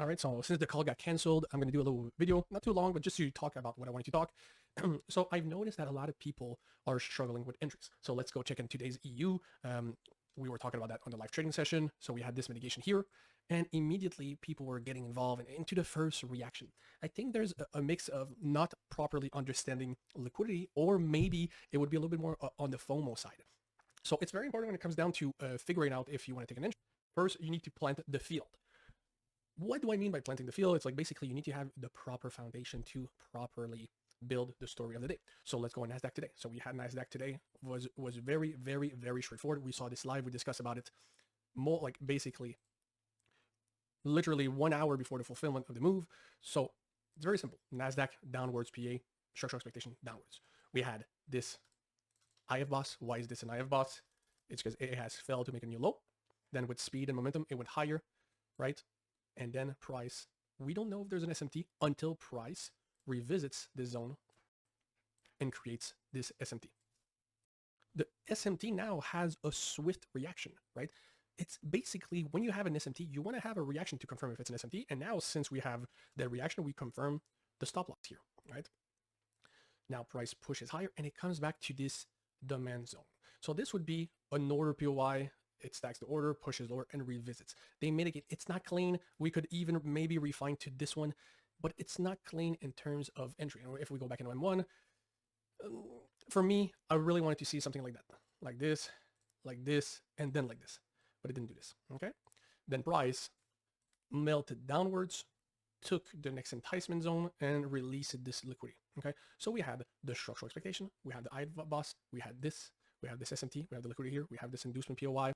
All right, so since the call got canceled, I'm going to do a little video, not too long, but just to talk about what I wanted to talk. So I've noticed that a lot of people are struggling with entries. So let's go check in today's EU. We were talking about that on the live trading session. So we had this mitigation here, and immediately people were getting involved into the first reaction. I think there's a mix of not properly understanding liquidity, or maybe it would be a little bit more on the FOMO side. So it's very important when it comes down to figuring out if you want to take an entry. First, you need to plant the field. What do I mean by planting the field? It's like basically you need to have the proper foundation to properly build the story of the day. So let's go on NASDAQ today. So we had NASDAQ today, was very, very, very straightforward. We saw this live, we discussed about it more, like basically literally 1 hour before the fulfillment of the move. So it's very simple. NASDAQ downwards, PA, structural expectation downwards. We had this IF boss. Why is this an IF boss? It's because it has failed to make a new low. Then with speed and momentum, it went higher, right? And then price, we don't know if there's an SMT until price revisits this zone and creates this SMT. The SMT now has a swift reaction, right? It's basically when you have an SMT, you want to have a reaction to confirm if it's an SMT. And now since we have the reaction, we confirm the stop loss here, right? Now price pushes higher and it comes back to this demand zone. So this would be an order POI. It stacks the order, pushes lower, and revisits. They mitigate. It's not clean. We could even maybe refine to this one, but it's not clean in terms of entry. And if we go back into M1, for me, I really wanted to see something like that. Like this, and then like this. But it didn't do this, okay? Then price melted downwards, took the next enticement zone, and released this liquidity, okay? So we had the structural expectation, we had the I boss, we had this SMT, we have the liquidity here, we have this inducement POI,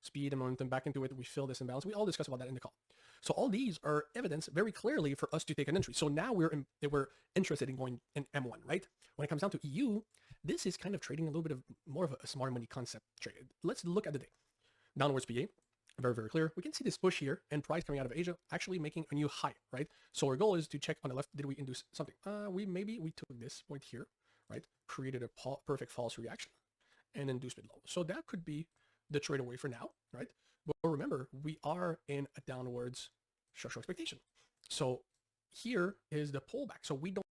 speed and momentum back into it, we fill this imbalance. We all discussed about that in the call. So all these are evidence very clearly for us to take an entry. So now we're interested in going in M1, right? When it comes down to EU, this is kind of trading a little bit of more of a smart money concept trade. Let's look at the day. Downwards PA, very, very clear. We can see this push here and price coming out of Asia actually making a new high, right? So our goal is to check on the left, did we induce something? We took this point here, right? Created a perfect false reaction and induced mid low. So that could be the trade away for now, right? But remember, we are in a downwards structural expectation. So here is the pullback. So we don't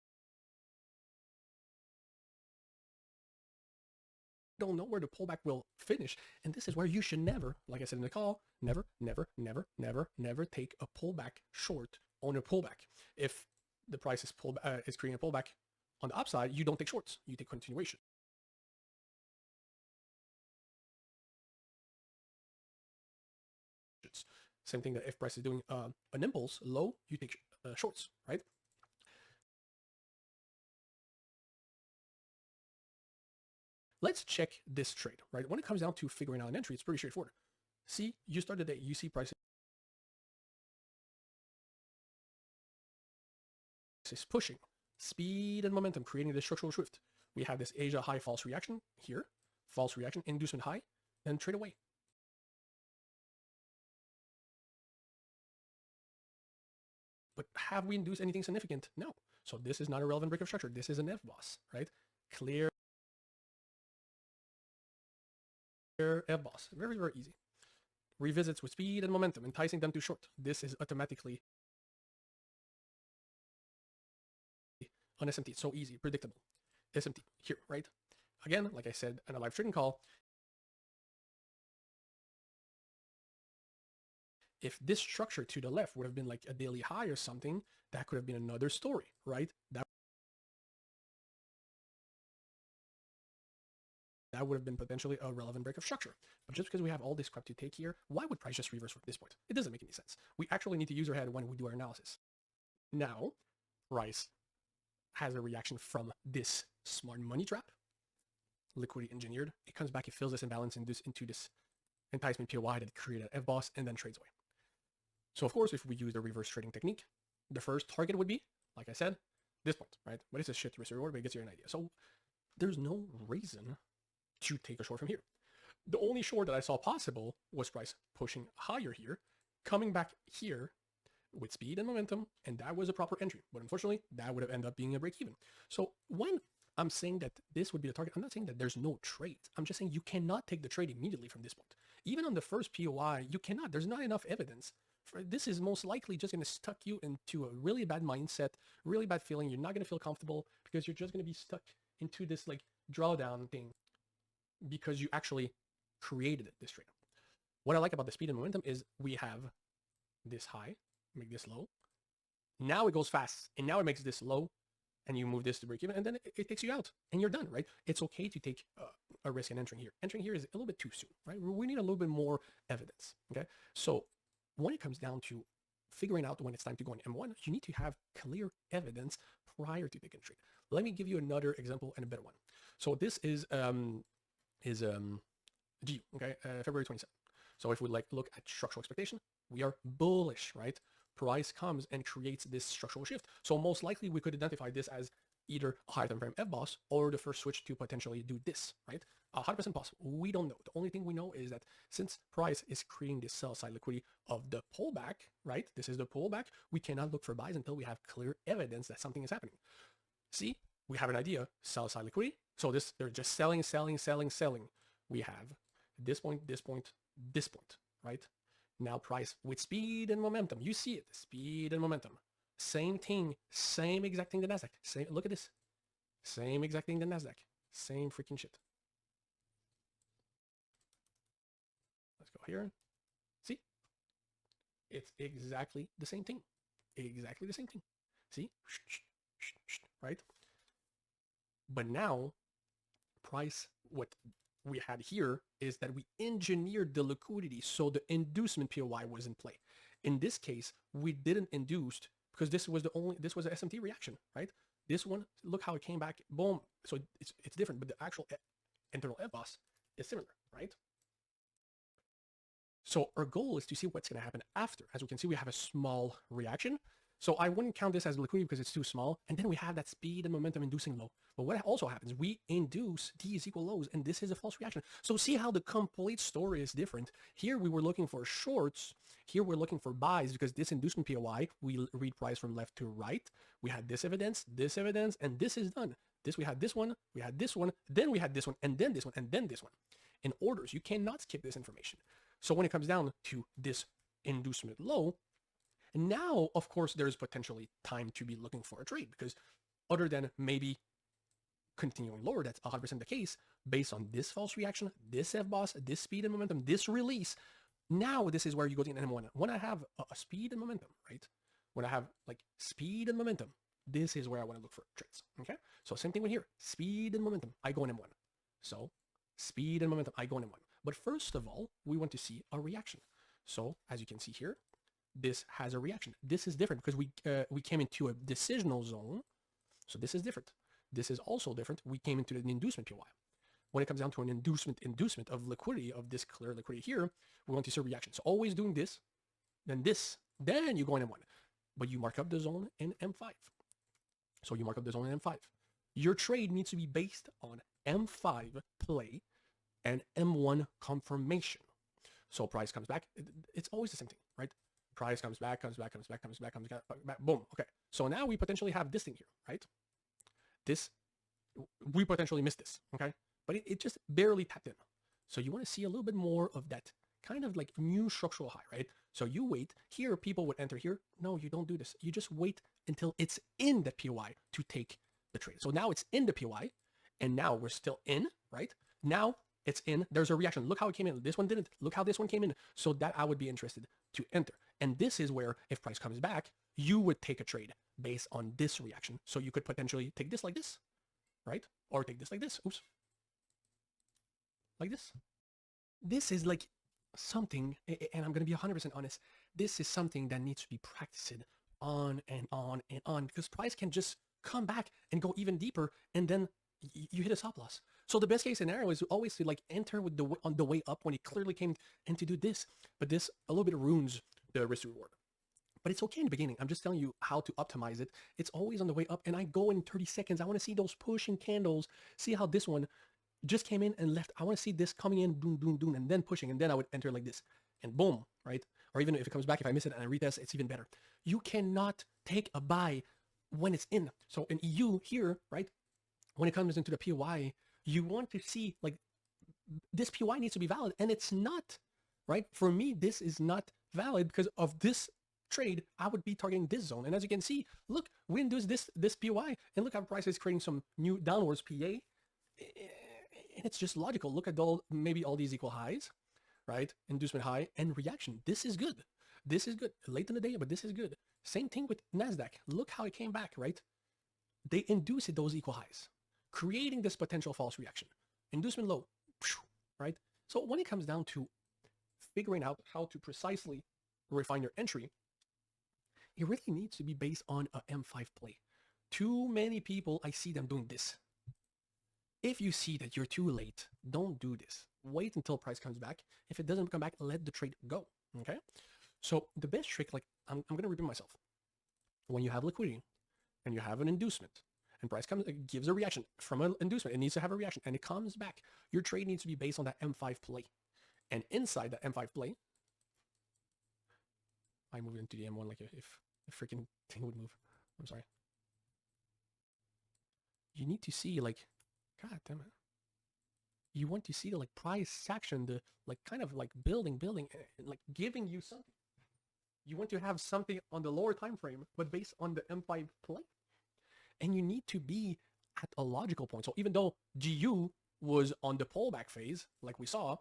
know where the pullback will finish. And this is where you should never, like I said in the call, never take a pullback short on a pullback. If the price is creating a pullback on the upside, you don't take shorts, you take continuation. Same thing that if price is doing an impulse low, you take shorts, right? Let's check this trade, right? When it comes down to figuring out an entry, it's pretty straightforward. See, you start the day, you see price is pushing, speed and momentum, creating this structural shift. We have this Asia high false reaction here, false reaction, inducement high, then trade away. But have we induced anything significant? No. So this is not a relevant break of structure. This is an F boss, right? Clear F boss. Very, very easy. Revisits with speed and momentum, enticing them to short. This is automatically an SMT. So easy, predictable. SMT here, right? Again, like I said in a live trading call, if this structure to the left would have been like a daily high or something, that could have been another story, right? That would have been potentially a relevant break of structure. But just because we have all this crap to take here, why would price just reverse from this point? It doesn't make any sense. We actually need to use our head when we do our analysis. Now, price has a reaction from this smart money trap, liquidity engineered. It comes back, it fills this imbalance into this enticement POI that created an F-boss and then trades away. So of course, if we use the reverse trading technique, the first target would be, like I said, this point, right? But it's a shit risk reward, but it gets you an idea. So there's no reason to take a short from here. The only short that I saw possible was price pushing higher here, coming back here with speed and momentum, and that was a proper entry. But unfortunately, that would have ended up being a break even. So when I'm saying that this would be the target, I'm not saying that there's no trade. I'm just saying you cannot take the trade immediately from this point. Even on the first POI, you cannot. There's not enough evidence. This is most likely just going to stuck you into a really bad mindset, really bad feeling. You're not going to feel comfortable because you're just going to be stuck into this like drawdown thing because you actually created it, this trade. What I like about the speed and momentum is we have this high, make this low. Now it goes fast, and now it makes this low, and you move this to break even, and then it takes you out, and you're done, right? It's okay to take a risk in entering here. Entering here is a little bit too soon, right? We need a little bit more evidence, okay? So when it comes down to figuring out when it's time to go in M1, you need to have clear evidence prior to taking a trade. Let me give you another example and a better one. So this is GU, okay, February 27th. So if we like look at structural expectation, we are bullish, right? Price comes and creates this structural shift. So most likely we could identify this as either a higher time frame FBOSS or the first switch to potentially do this, right? 100% possible. We don't know. The only thing we know is that since price is creating this sell side liquidity of the pullback, right? This is the pullback. We cannot look for buys until we have clear evidence that something is happening. See, we have an idea, sell side liquidity. So this, they're just selling, selling, selling, selling. We have this point, this point, this point, right? Now price with speed and momentum. You see it, speed and momentum. Same thing, same exact thing the Nasdaq. Same, look at this. Same exact thing the Nasdaq. Same freaking shit. Let's go here. See? It's exactly the same thing. Exactly the same thing. See? Right? But now, price, what we had here is that we engineered the liquidity so the inducement POI was in play. In this case, we didn't induce because this was a SMT reaction, right? This one, look how it came back, boom. So it's different, but the actual internal FBOSS is similar, right? So our goal is to see what's going to happen after. As we can see, we have a small reaction. So I wouldn't count this as liquidity because it's too small. And then we have that speed and momentum inducing low. But what also happens, we induce D's equal lows, and this is a false reaction. So see how the complete story is different. Here we were looking for shorts. Here we're looking for buys because this inducement POI, we read price from left to right. We had this evidence, and this is done. We had this one, then we had this one, and then this one, and then this one. In orders, you cannot skip this information. So when it comes down to this inducement low, now, of course, there's potentially time to be looking for a trade because other than maybe continuing lower, that's 100% the case based on this false reaction, this FBOSS, this speed and momentum, this release. Now, this is where you go to an M1. When I have a speed and momentum, right? When I have like speed and momentum, this is where I want to look for trades, okay? So same thing with here, speed and momentum, I go in M1. So speed and momentum, I go in M1. But first of all, we want to see a reaction. So as you can see here, this has a reaction. This is different because we came into a decisional zone. So this is different. This is also different. We came into an inducement POI. When it comes down to an inducement of liquidity, of this clear liquidity here, we want to see a reaction. So always doing this, then you go in M1. But you mark up the zone in M5. So you mark up the zone in M5. Your trade needs to be based on M5 play and M1 confirmation. So price comes back. It's always the same thing, right? Price comes back, boom. Okay. So now we potentially have this thing here, right? This, we potentially missed this, okay? But it just barely tapped in. So you want to see a little bit more of that kind of like new structural high, right? So you wait. Here, people would enter here. No, you don't do this. You just wait until it's in the POI to take the trade. So now it's in the POI, and now we're still in, right? Now it's in. There's a reaction. Look how it came in. This one didn't. Look how this one came in. So that I would be interested to enter. And this is where, if price comes back, you would take a trade based on this reaction. So you could potentially take this like this, right? Or take this like this. Oops. Like this. This is like something, and I'm going to be 100% honest, this is something that needs to be practiced on and on and on because price can just come back and go even deeper, and then you hit a stop loss. So the best case scenario is always to like enter with on the way up when it clearly came and to do this, but this a little bit ruins the risk reward. But it's okay in the beginning. I'm just telling you how to optimize it. It's always on the way up, and I go in 30 seconds. I want to see those pushing candles, see how this one just came in and left. I want to see this coming in, boom, boom, boom, and then pushing, and then I would enter like this, and boom, right? Or even if it comes back, if I miss it and I retest, it's even better. You cannot take a buy when it's in. So in EU here, right, when it comes into the POI, you want to see like this POI needs to be valid, and it's not. right? For me, this is not valid because of this trade. I would be targeting this zone. And as you can see, look, we induce this POI, and look how price is creating some new downwards PA. And it's just logical. Look at maybe all these equal highs, right? Inducement high and reaction. This is good. This is good. Late in the day, but this is good. Same thing with NASDAQ. Look how it came back, right? They induced those equal highs, creating this potential false reaction. Inducement low, right? So when it comes down to figuring out how to precisely refine your entry, it really needs to be based on a M5 play. Too many people, I see them doing this. If you see that you're too late, don't do this. Wait until price comes back. If it doesn't come back, let the trade go, okay? So the best trick, like I'm going to repeat myself. When you have liquidity and you have an inducement and price comes, it gives a reaction from an inducement, it needs to have a reaction and it comes back. Your trade needs to be based on that M5 play. And inside that M5 play, I move into the M1 like if the freaking thing would move. I'm sorry. You need to see like, God damn it. You want to see the like price action, the like kind of like building, and like giving you something. You want to have something on the lower time frame, but based on the M5 play. And you need to be at a logical point. So even though GU was on the pullback phase, like we saw,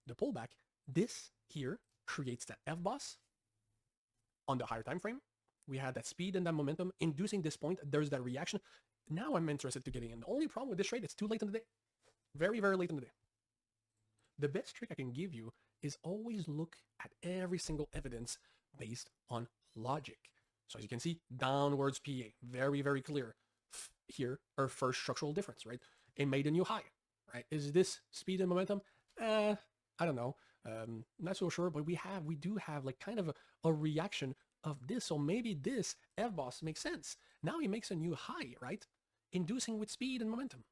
the pullback, this here creates that FBOS on the higher time frame. We had that speed and that momentum inducing this point. There's that reaction. Now I'm interested to getting in. The only problem with this trade, it's too late in the day. Very, very late in the day. The best trick I can give you is always look at every single evidence based on logic. So as you can see, downwards PA, very, very clear. Here, our first structural difference, right? It made a new high, right? Is this speed and momentum? I don't know. Not so sure, but we do have like kind of a reaction of this. So maybe this FBOS makes sense. Now it makes a new high, right? Inducing with speed and momentum.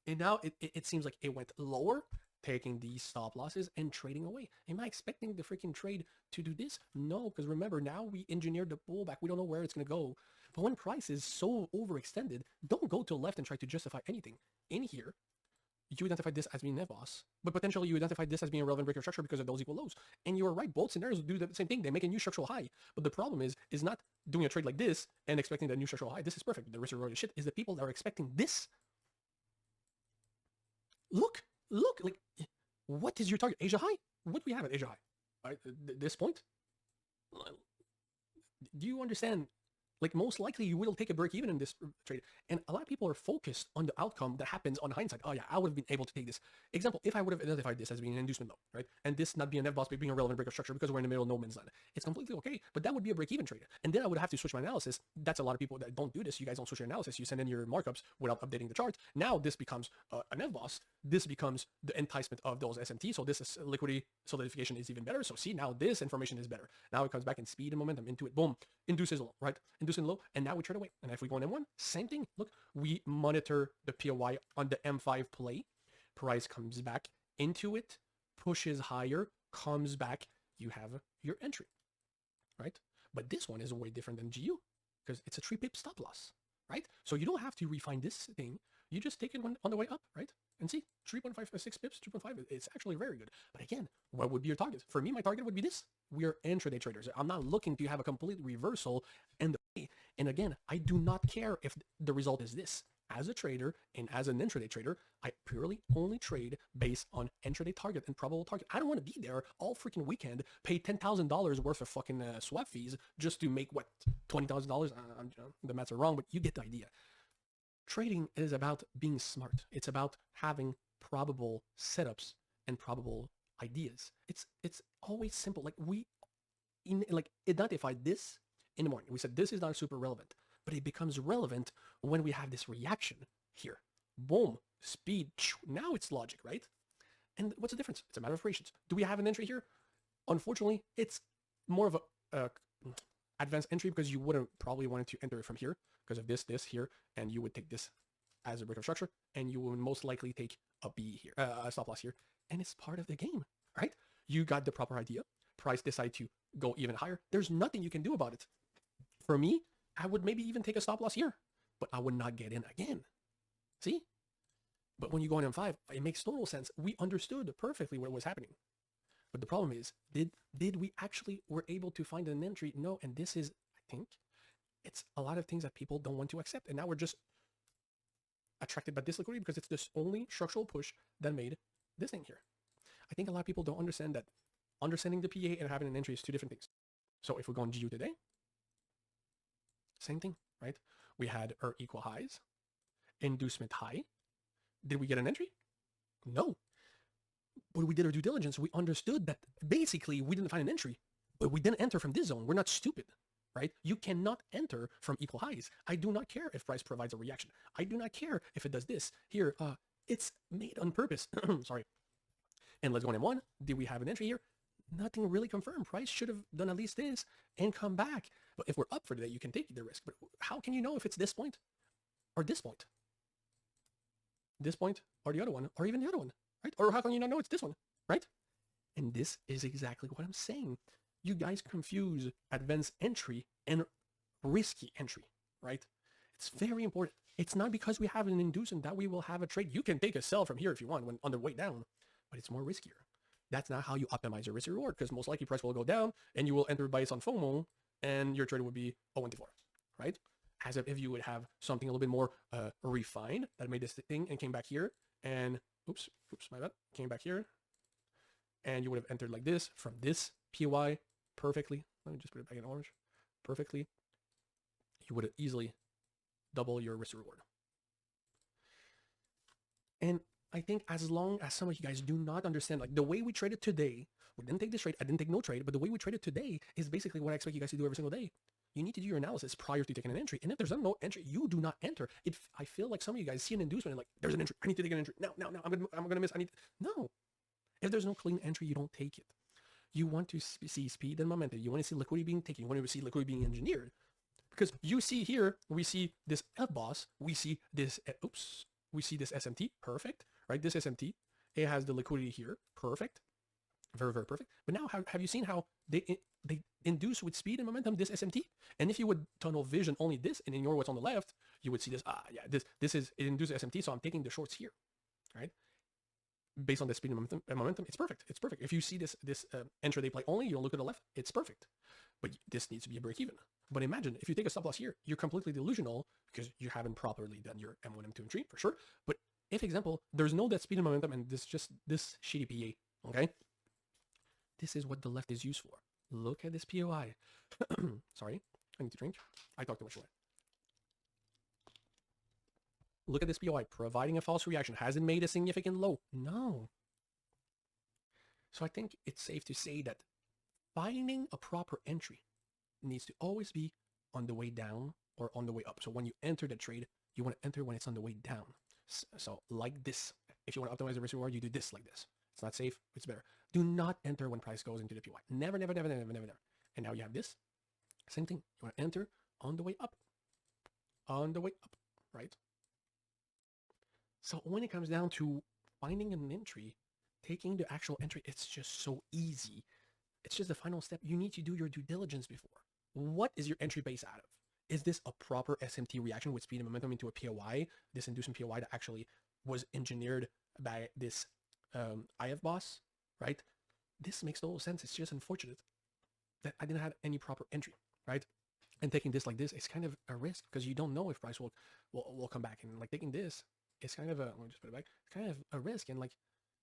And now it seems like it went lower, taking these stop losses and trading away. Am I expecting the freaking trade to do this? No, because remember, now we engineered the pullback. We don't know where it's going to go. But when price is so overextended, don't go to the left and try to justify anything. In here, you identified this as being an FBOS, but potentially you identified this as being a relevant breaker structure because of those equal lows. And you're right, both scenarios do the same thing. They make a new structural high. But the problem is not doing a trade like this and expecting that new structural high. This is perfect. The risk reward shit is the people that are expecting this. Look, like, what is your target? Asia high? What do we have at Asia high? Right, this point? Do you understand? Like, most likely you will take a break even in this trade. And a lot of people are focused on the outcome that happens on hindsight. Oh yeah, I would have been able to take this. Example, if I would have identified this as being an inducement low, right? And this not being an FBOS, but being a relevant breaker structure because we're in the middle of no man's land. It's completely okay, but that would be a break even trade. And then I would have to switch my analysis. That's a lot of people that don't do this. You guys don't switch your analysis. You send in your markups without updating the chart. Now this becomes an FBOS. This becomes the enticement of those SMT. So this is liquidity solidification is even better. So see, now this information is better. Now it comes back in speed and momentum into it. Boom. Induces low, right? Inducing low. And now we trade away. And if we go on M1, same thing. Look, we monitor the POI on the M5 play. Price comes back into it, pushes higher, comes back. You have your entry, right? But this one is way different than GU because it's a 3-pip stop loss, right? So you don't have to refine this thing. You just take it on the way up, right? And see, 6 pips, 3.5, it's actually very good. But again, what would be your target? For me, my target would be this. We are intraday traders. I'm not looking to have a complete reversal in the play. And again, I do not care if the result is this. As a trader and as an intraday trader, I purely only trade based on intraday target and probable target. I don't want to be there all freaking weekend, pay $10,000 worth of fucking swap fees just to make, what, $20,000? The maths are wrong, but you get the idea. Trading is about being smart. It's about having probable setups and probable ideas. It's always simple. Like we identified this in the morning. We said this is not super relevant, but it becomes relevant when we have this reaction here. Boom, speed. Now it's logic, right? And what's the difference? It's a matter of patience. Do we have an entry here? Unfortunately, it's more of a advanced entry because you wouldn't probably wanted to enter it from here because of this here, and you would take this as a breaker structure, and you would most likely take a B here, a stop loss here, and it's part of the game, right? You got the proper idea. Price decide to go even higher. There's nothing you can do about it. For me, I would maybe even take a stop loss here, but I would not get in again. See? But when you go on M5, it makes total sense. We understood perfectly what was happening. But the problem is, did we actually were able to find an entry? No, and this is, I think, it's a lot of things that people don't want to accept, and now we're just attracted by this liquidity because it's this only structural push that made this thing here. I think a lot of people don't understand that understanding the PA and having an entry is two different things. So if we go on GU today, same thing, right? We had our equal highs, inducement high. Did we get an entry? No. But we did our due diligence. We understood that basically we didn't find an entry, but we didn't enter from this zone. We're not stupid, right? You cannot enter from equal highs. I do not care if price provides a reaction. I do not care if it does this. Here, it's made on purpose. Sorry. And let's go on M1. Did we have an entry here? Nothing really confirmed. Price should have done at least this and come back. But if we're up for today, you can take the risk. But how can you know if it's this point or this point? This point or the other one or even the other one, right? Or how can you not know it's this one, right? And this is exactly what I'm saying. You guys confuse advanced entry and risky entry, right? It's very important. It's not because we have an inducement that we will have a trade. You can take a sell from here if you want when on the way down, but it's more riskier. That's not how you optimize your risk reward, because most likely price will go down and you will enter based on FOMO and your trade would be 0-4, right? As if you would have something a little bit more refined that made this thing and came back here and oops, my bad, came back here and you would have entered like this from this PY perfectly. Let me just put it back in orange. Perfectly. You would have easily double your risk reward. And I think as long as some of you guys do not understand, like the way we traded today, we didn't take this trade, I didn't take no trade, but the way we traded today is basically what I expect you guys to do every single day. You need to do your analysis prior to taking an entry. And if there's no entry, you do not enter. I feel like some of you guys see an inducement and like, there's an entry. I need to take an entry. No, I'm gonna miss. No. If there's no clean entry, you don't take it. You want to see speed and momentum. You want to see liquidity being taken. You want to see liquidity being engineered. Because you see here, we see this FBOSS, we see this, we see this SMT, perfect, right? This SMT, it has the liquidity here, perfect, very, very perfect. But now, have you seen how they induce with speed and momentum this SMT? And if you would tunnel vision only this and ignore what's on the left, you would see this, this is, it induces SMT, so I'm taking the shorts here, right? Based on the speed and momentum, it's perfect. It's perfect. If you see this intraday play only, you don't look at the left, it's perfect. But this needs to be a break even. But imagine if you take a stop loss here, you're completely delusional because you haven't properly done your M1, M2, and 3 for sure. But if example, there's no that speed and momentum and this shitty PA, okay? This is what the left is used for. Look at this POI. Sorry, I need to drink. I talked too much away. Look at this POI, providing a false reaction. Hasn't made a significant low. No. So I think it's safe to say that finding a proper entry needs to always be on the way down or on the way up. So when you enter the trade, you want to enter when it's on the way down. So like this. If you want to optimize the risk reward, you do this like this. It's not safe. It's better. Do not enter when price goes into the PY. Never, never, never, never, never, never. And now you have this. Same thing. You want to enter on the way up. On the way up, right? So when it comes down to finding an entry, taking the actual entry, it's just so easy. It's just the final step. You need to do your due diligence before. What is your entry base out of? Is this a proper SMT reaction with speed and momentum into a POI? This inducement POI that actually was engineered by this IFBOSS, right? This makes total sense. It's just unfortunate that I didn't have any proper entry, right? And taking this like this is kind of a risk because you don't know if price will come back. And like taking this, it's kind of a, let me just put it back, it's kind of a risk. And like,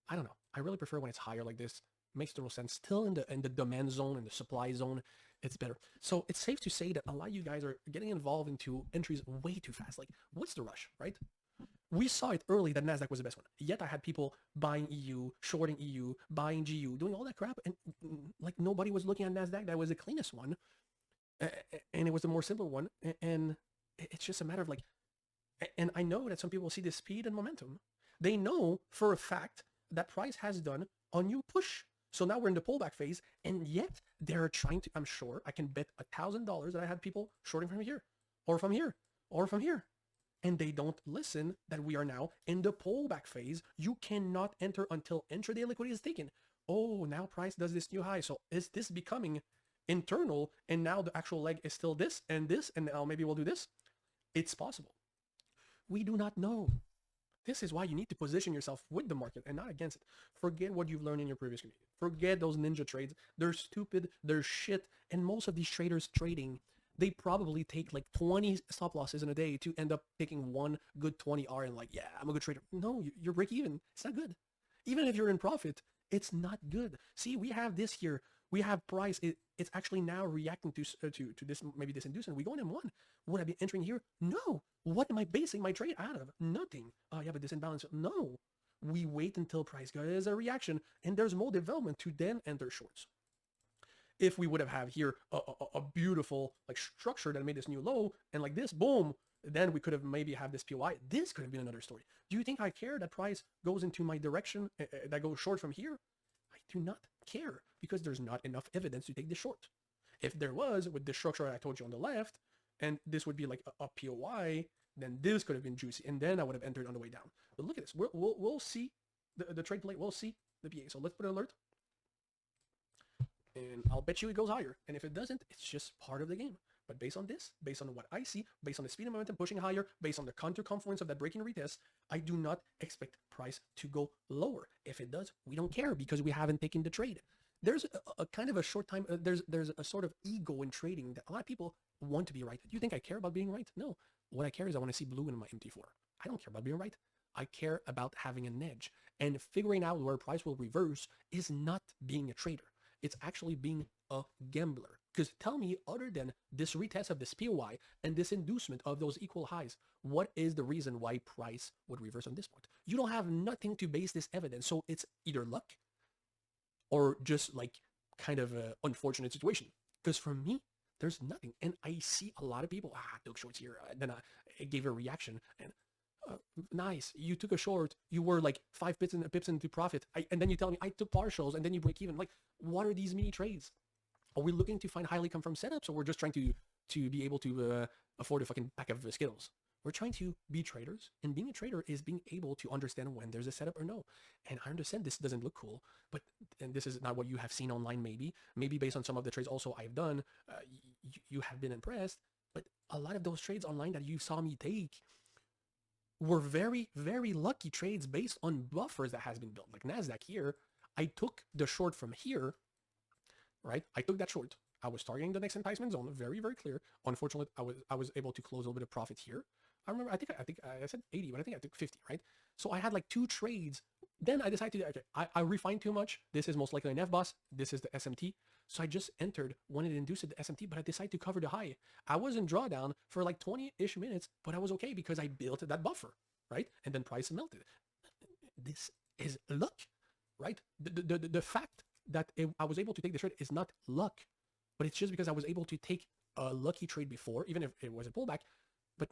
I don't know. I really prefer when it's higher like this. Makes total sense. Still in the demand zone and the supply zone, it's better. So it's safe to say that a lot of you guys are getting involved into entries way too fast. Like, what's the rush, right? We saw it early that NASDAQ was the best one. Yet I had people buying EU, shorting EU, buying GU, doing all that crap. And like nobody was looking at NASDAQ. That was the cleanest one. And it was the more simple one. And it's just a matter of like, and I know that some people see the speed and momentum. They know for a fact that price has done a new push. So now we're in the pullback phase, and yet they're trying to, I'm sure, I can bet $1,000 that I had people shorting from here, or from here, or from here. And they don't listen that we are now in the pullback phase. You cannot enter until intraday liquidity is taken. Oh, now price does this new high. So is this becoming internal, and now the actual leg is still this, and now maybe we'll do this? It's possible. We do not know. This is why you need to position yourself with the market and not against it. Forget what you've learned in your previous community. Forget those ninja trades. They're stupid, they're shit, and most of these traders trading, they probably take like 20 stop losses in a day to end up taking one good 20R and like, yeah, I'm a good trader. No, you're break even. It's not good. Even if you're in profit, it's not good. See, we have this here. We have price. It's actually now reacting to this, maybe this inducement. We go in M1. Would I be entering here? No. What am I basing my trade out of? Nothing. Oh yeah, but this imbalance. No. We wait until price goes a reaction and there's more development to then enter shorts. If we would have had here a beautiful like structure that made this new low and like this, boom, then we could have maybe have this POI. This could have been another story. Do you think I care that price goes into my direction that goes short from here? I do not care because there's not enough evidence to take the short. If there was, with the structure I told you on the left, and this would be like a POI, then this could have been juicy, and then I would have entered on the way down. But look at this. We'll see the trade play. We'll see the PA. So let's put an alert. And I'll bet you it goes higher. And if it doesn't, it's just part of the game. But based on this, based on what I see, based on the speed and momentum pushing higher, based on the counter confluence of that breaking retest, I do not expect price to go lower. If it does, we don't care because we haven't taken the trade. There's a kind of a short time, there's a sort of ego in trading that a lot of people want to be right. Do you think I care about being right? No. What I care is I want to see blue in my MT4. I don't care about being right. I care about having an edge. And figuring out where price will reverse is not being a trader. It's actually being a gambler. Because tell me, other than this retest of this POI and this inducement of those equal highs, what is the reason why price would reverse on this point? You don't have nothing to base this evidence. So it's either luck or just like kind of an unfortunate situation. Because for me, there's nothing. And I see a lot of people, took shorts here. Then I gave a reaction. And nice, you took a short, you were like 5 pips into profit, and then you tell me I took partials, and then you break even. Like, what are these mini trades? Are we looking to find highly confirmed setups, or we're just trying to be able to afford a fucking pack of Skittles? We're trying to be traders, and being a trader is being able to understand when there's a setup or no. And I understand this doesn't look cool, but and this is not what you have seen online. Maybe based on some of the trades also I've done, you have been impressed. But a lot of those trades online that you saw me take were very, very lucky trades based on buffers that has been built. Like NASDAQ here, I took the short from here, right? I took that short. I was targeting the next enticement zone, very, very clear. Unfortunately, I was able to close a little bit of profit here. I remember, I think I said 80, but I think I took 50, right? So I had like 2 trades. Then I decided to, okay, I refined too much. This is most likely an FBOS. This is the SMT. So I just entered when it induced the SMT, but I decided to cover the high. I was in drawdown for like 20-ish minutes, but I was okay because I built that buffer, right? And then price melted. This is luck, right? The fact that I was able to take the trade is not luck, but it's just because I was able to take a lucky trade before, even if it was a pullback. But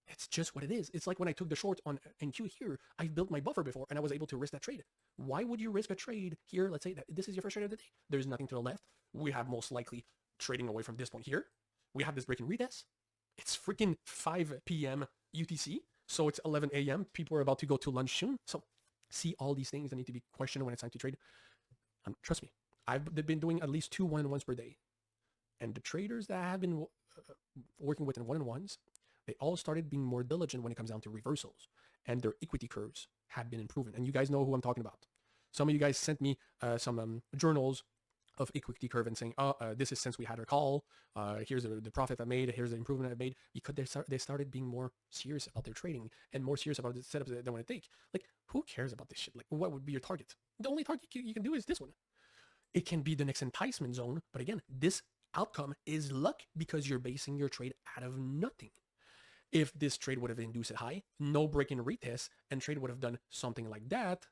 it's just what it is. It's like when I took the short on NQ here, I built my buffer before and I was able to risk that trade. Why would you risk a trade here? Let's say that this is your first trade of the day. There's nothing to the left. We have most likely trading away from this point here. We have this breaking retest. It's freaking 5 p.m. UTC. So it's 11 a.m. People are about to go to lunch soon. So see all these things that need to be questioned when it's time to trade. Trust me, I've been doing at least 2 1-on-1s per day. And the traders that I have been working with in 1-on-1s, they all started being more diligent when it comes down to reversals. And their equity curves have been improving. And you guys know who I'm talking about. Some of you guys sent me some journals of equity curve and saying, this is since we had our call. Here's the profit I made. Here's the improvement I made. Because they started being more serious about their trading and more serious about the setups that they want to take. Like, who cares about this shit? Like, what would be your target? The only target you can do is this one. It can be the next enticement zone. But again, this outcome is luck because you're basing your trade out of nothing. If this trade would have induced it high, no break in retest, and trade would have done something like that,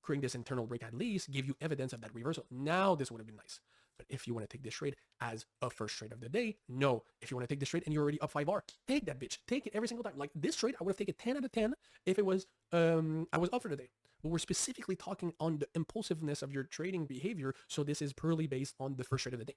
creating this internal break at least, give you evidence of that reversal. Now this would have been nice. But if you want to take this trade as a first trade of the day, no. If you want to take this trade and you're already up 5R, take that bitch. Take it every single time. Like this trade, I would have taken 10 out of 10 if it was, I was up for the day. But we're specifically talking on the impulsiveness of your trading behavior. So this is purely based on the first trade of the day.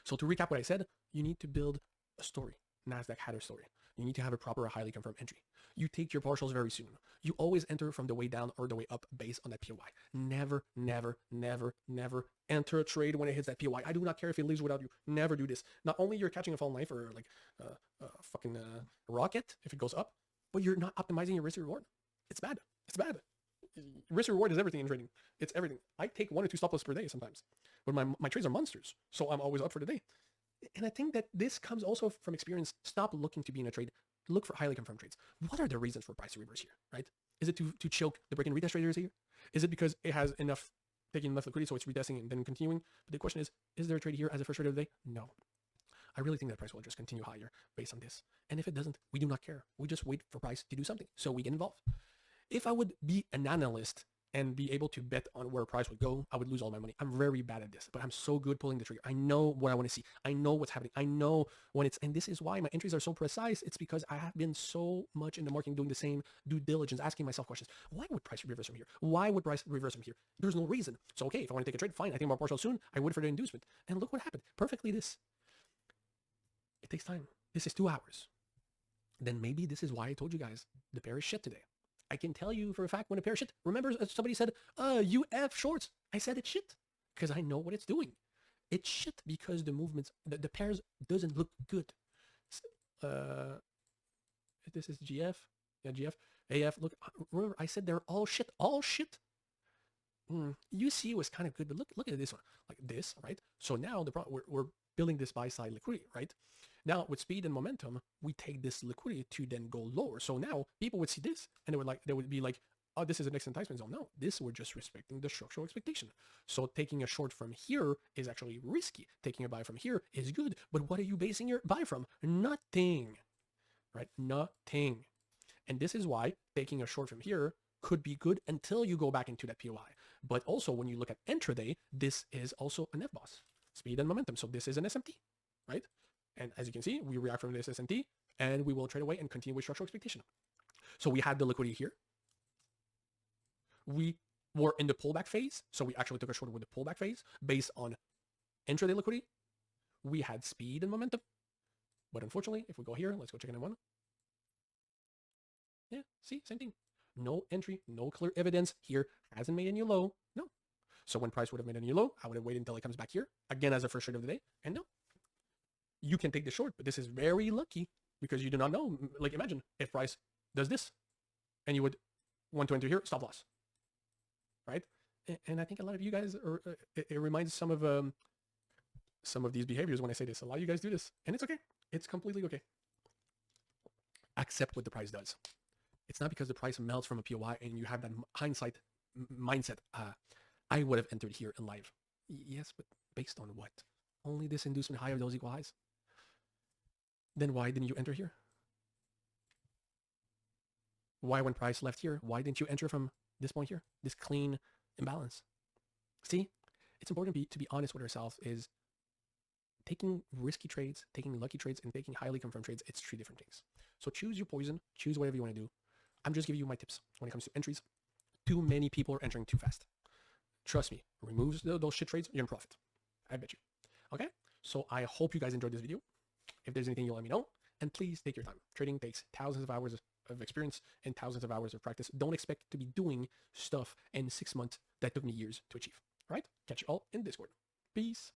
So to recap what I said, you need to build a story. NASDAQ had a story. You need to have a proper, highly confirmed entry. You take your partials very soon. You always enter from the way down or the way up based on that POI. Never, never, never, never enter a trade when it hits that POI. I do not care if it leaves without you. Never do this. Not only you're catching a fallen knife or like fucking rocket if it goes up, but you're not optimizing your risk reward. It's bad. It's bad. Risk reward is everything in trading. It's everything. I take 1 or 2 stop loss per day sometimes, but my trades are monsters, so I'm always up for the day. And I think that this comes also from experience. Stop looking to be in a trade. Look for highly confirmed trades. What are the reasons for price to reverse here, right? Is it to choke the break and retest traders here? Is it because it has enough, taking enough liquidity, so it's retesting and then continuing? But the question is there a trade here as a first trade of the day? No. I really think that price will just continue higher based on this. And if it doesn't, we do not care. We just wait for price to do something so we get involved. If I would be an analyst and be able to bet on where price would go, I would lose all my money. I'm very bad at this, but I'm so good pulling the trigger. I know what I want to see. I know what's happening. I know when it's, and this is why my entries are so precise. It's because I have been so much in the market doing the same due diligence, asking myself questions. Why would price reverse from here? Why would price reverse from here? There's no reason. So, okay, if I want to take a trade, fine. I think I'm partial soon. I wait for the inducement. And look what happened. Perfectly this. It takes time. This is 2 hours. Then maybe this is why I told you guys the pair is shit today. I can tell you for a fact when a pair is shit. Remember somebody said, you F shorts. I said it's shit because I know what it's doing. It's shit because the movements, the pairs doesn't look good. This is GF. Yeah, GF. AF. Look, remember I said they're all shit. All shit. UC was kind of good, but look at this one. Like this, right? So now we're building this buy side liquidity, right? Now with speed and momentum, we take this liquidity to then go lower. So now people would see this and they would be like, oh, this is a next enticement zone. No, this we're just respecting the structural expectation. So taking a short from here is actually risky. Taking a buy from here is good. But what are you basing your buy from? Nothing, right? Nothing. And this is why taking a short from here could be good until you go back into that POI. But also when you look at intraday, this is also an FBOSS, speed and momentum. So this is an SMT, right? And as you can see, we react from this SMT and we will trade away and continue with structural expectation. So we had the liquidity here. We were in the pullback phase. So we actually took a short with the pullback phase based on intraday liquidity. We had speed and momentum. But unfortunately, if we go here, let's go check in one. Yeah, see, same thing. No entry, no clear evidence here. Hasn't made a new low. No. So when price would have made a new low, I would have waited until it comes back here again as a first trade of the day. And no, you can take the short, but this is very lucky because you do not know. Like imagine if price does this and you would want to enter here, stop loss, right? And I think a lot of you guys are, it reminds some of these behaviors when I say this. A lot of you guys do this and it's okay. It's completely okay. Accept what the price does. It's not because the price melts from a POI and you have that hindsight mindset. I would have entered here in live. Yes, but based on what? Only this inducement high of those equal highs. Then why didn't you enter here? Why when price left here? Why didn't you enter from this point here? This clean imbalance. See, it's important to be honest with ourselves. Is taking risky trades, taking lucky trades, and taking highly confirmed trades. It's 3 different things. So choose your poison. Choose whatever you want to do. I'm just giving you my tips when it comes to entries. Too many people are entering too fast. Trust me, remove those shit trades, you're in profit. I bet you. Okay? So I hope you guys enjoyed this video. If there's anything, you'll let me know. And please take your time. Trading takes thousands of hours of experience and thousands of hours of practice. Don't expect to be doing stuff in 6 months that took me years to achieve. All right? Catch you all in Discord. Peace.